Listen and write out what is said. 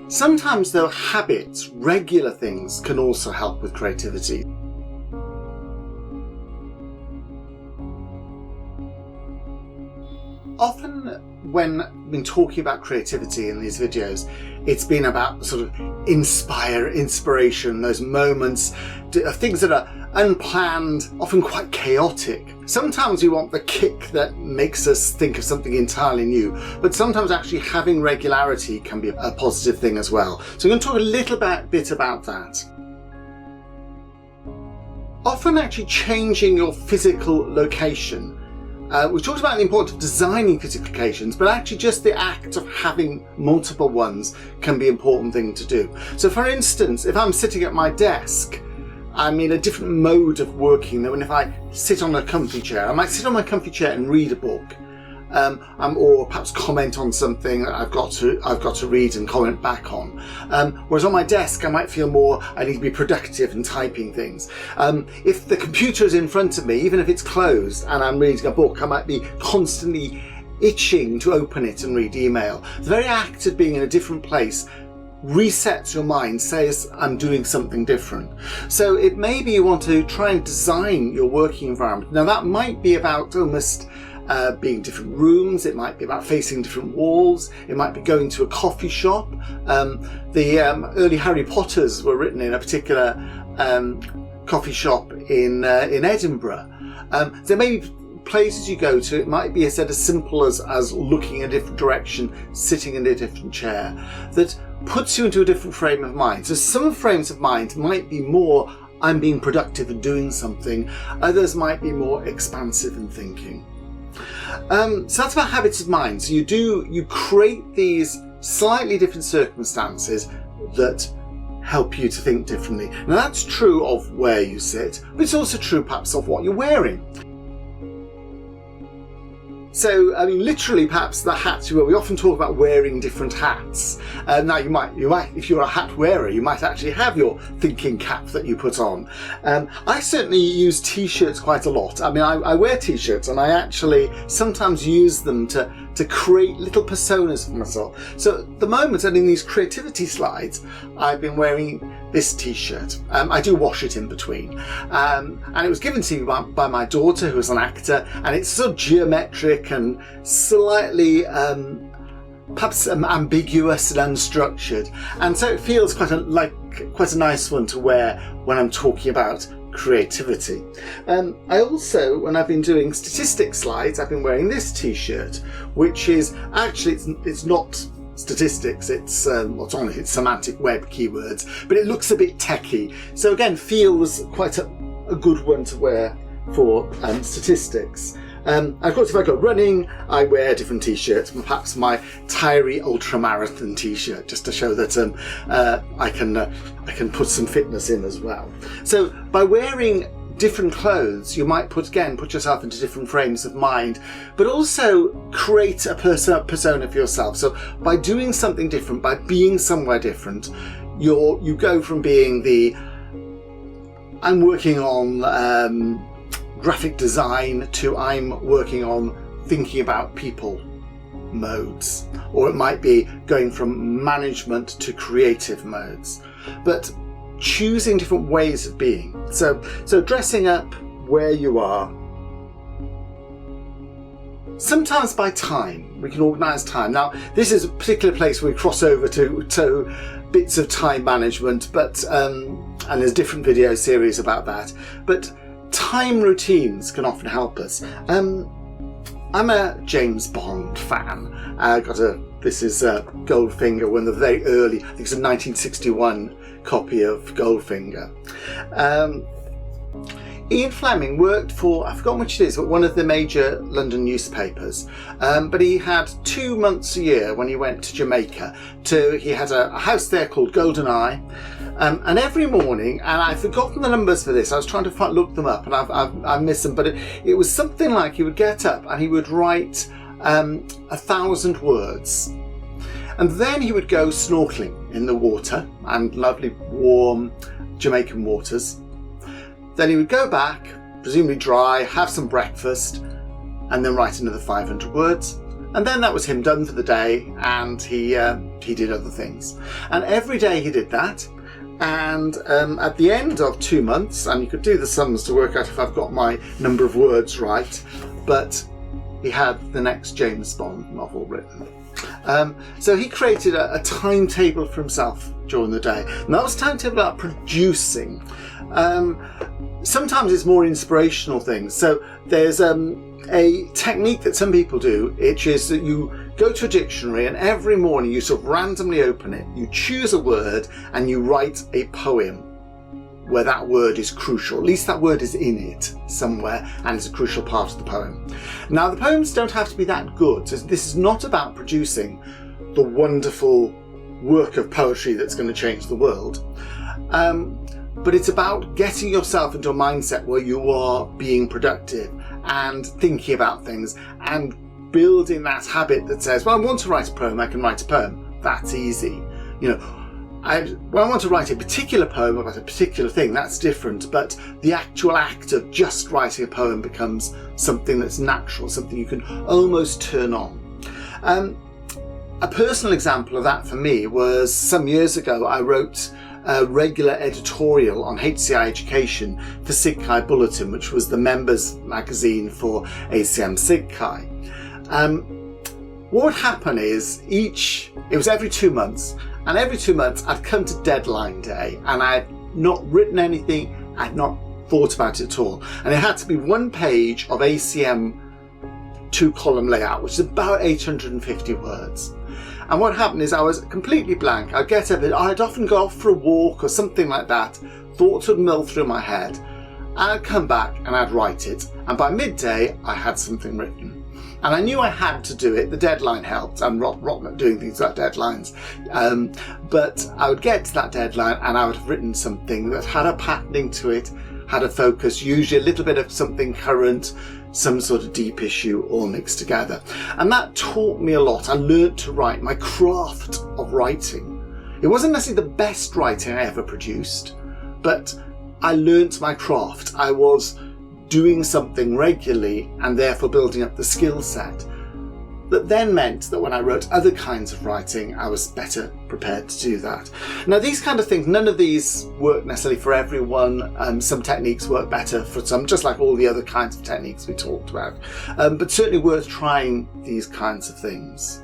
Sometimes though, habits, regular things can also help with creativity. Often when I've been talking about creativity in these videos, it's been about sort of inspiration, those moments, things that are unplanned, often quite chaotic. Sometimes we want the kick that makes us think of something entirely new, but sometimes actually having regularity can be a positive thing as well. So I'm going to talk a little bit about that. Often actually changing your physical location. We talked about the importance of designing physical locations, but actually just the act of having multiple ones can be an important thing to do. So for instance, if I'm sitting at my desk, I'm in a different mode of working than if I sit on a comfy chair. I might sit on my comfy chair and read a book, or perhaps comment on something that I've got to read and comment back on. Whereas on my desk, I might feel more I need to be productive and typing things. If the computer is in front of me, even if it's closed and I'm reading a book, I might be constantly itching to open it and read email. The very act of being in a different place resets your mind, says I'm doing something different. So it may be you want to try and design your working environment. Now that might be about almost being different rooms, it might be about facing different walls, it might be going to a coffee shop. The early Harry Potters were written in a particular coffee shop in Edinburgh. There may be places you go to, it might be as simple as looking in a different direction, sitting in a different chair, that puts you into a different frame of mind. So some frames of mind might be more I'm being productive and doing something, others might be more expansive in thinking. So that's about habits of mind. So you create these slightly different circumstances that help you to think differently. Now that's true of where you sit, but it's also true perhaps of what you're wearing. So, I mean, literally, perhaps the hats you wear. We often talk about wearing different hats. Now, you might, if you're a hat wearer, you might actually have your thinking cap that you put on. I certainly use t-shirts quite a lot. I mean, I wear t-shirts, and I actually sometimes use them to create little personas for myself. So at the moment, and in these creativity slides, I've been wearing this t-shirt. I do wash it in between. And it was given to me by my daughter, who is an actor, and it's sort of geometric and slightly perhaps ambiguous and unstructured. And so it feels quite a nice one to wear when I'm talking about creativity. I also, when I've been doing statistics slides, I've been wearing this t-shirt, which is actually, it's not statistics, it's what's on it, it's semantic web keywords, but it looks a bit techy. So again, feels quite a good one to wear for statistics. And of course, if I go running, I wear a different t-shirt, perhaps my Tyree ultramarathon t-shirt, just to show that I can put some fitness in as well. So by wearing different clothes, you might put yourself into different frames of mind, but also create a persona for yourself. So by doing something different, by being somewhere different, you go from being I'm working on graphic design to I'm working on thinking about people modes, or it might be going from management to creative modes, but choosing different ways of being. So dressing up where you are. Sometimes by time, we can organise time. Now this is a particular place where we cross over to bits of time management, but and there's different video series about that, but time routines can often help us. I'm a James Bond fan. This is Goldfinger, one of the very early, I think it's a 1961 copy of Goldfinger. Ian Fleming worked for, I've forgotten which it is, but one of the major London newspapers. But he had 2 months a year when he went to Jamaica. He had a house there called Golden Eye. And every morning, and I've forgotten the numbers for this, I was trying to look them up and I missed them, but it was something like he would get up and he would write 1,000 words. And then he would go snorkeling in the water, and lovely warm Jamaican waters. Then he would go back, presumably dry, have some breakfast, and then write another 500 words. And And then that was him done for the day, and he did other things. And every day he did that. And at the end of 2 months, and you could do the sums to work out if I've got my number of words right, but he had the next James Bond novel written. So he created a timetable for himself during the day. And that was a timetable about producing. Sometimes it's more inspirational things. So there's a technique that some people do, which is that you go to a dictionary and every morning you sort of randomly open it, you choose a word and you write a poem where that word is crucial. At least that word is in it somewhere and it's a crucial part of the poem. Now, the poems don't have to be that good. So this is not about producing the wonderful work of poetry that's going to change the world. But it's about getting yourself into a mindset where you are being productive and thinking about things and building that habit that says, well, I want to write a poem, I can write a poem. That's easy. You know, when I want to write a particular poem about a particular thing, that's different. But the actual act of just writing a poem becomes something that's natural, something you can almost turn on. A personal example of that for me was some years ago, I wrote a regular editorial on HCI education for SIGCHI Bulletin, which was the members magazine for ACM SIGCHI. What would happen is it was every 2 months, and every 2 months I'd come to deadline day and I'd not written anything, I'd not thought about it at all. And it had to be 1 page of ACM 2-column layout, which is about 850 words. And what happened is I was completely blank. I'd get up, I'd often go off for a walk or something like that. Thoughts would mill through my head. And I'd come back and I'd write it. And by midday, I had something written. And I knew I had to do it. The deadline helped. I'm rotten at doing things like deadlines. But I would get to that deadline and I would have written something that had a patterning to it, had a focus, usually a little bit of something current, some sort of deep issue all mixed together. And that taught me a lot. I learned to write, my craft of writing. It wasn't necessarily the best writing I ever produced, but I learnt my craft. I was doing something regularly and therefore building up the skill set that then meant that when I wrote other kinds of writing, I was better prepared to do that. Now, these kind of things, none of these work necessarily for everyone. Some techniques work better for some, just like all the other kinds of techniques we talked about. But certainly worth trying these kinds of things.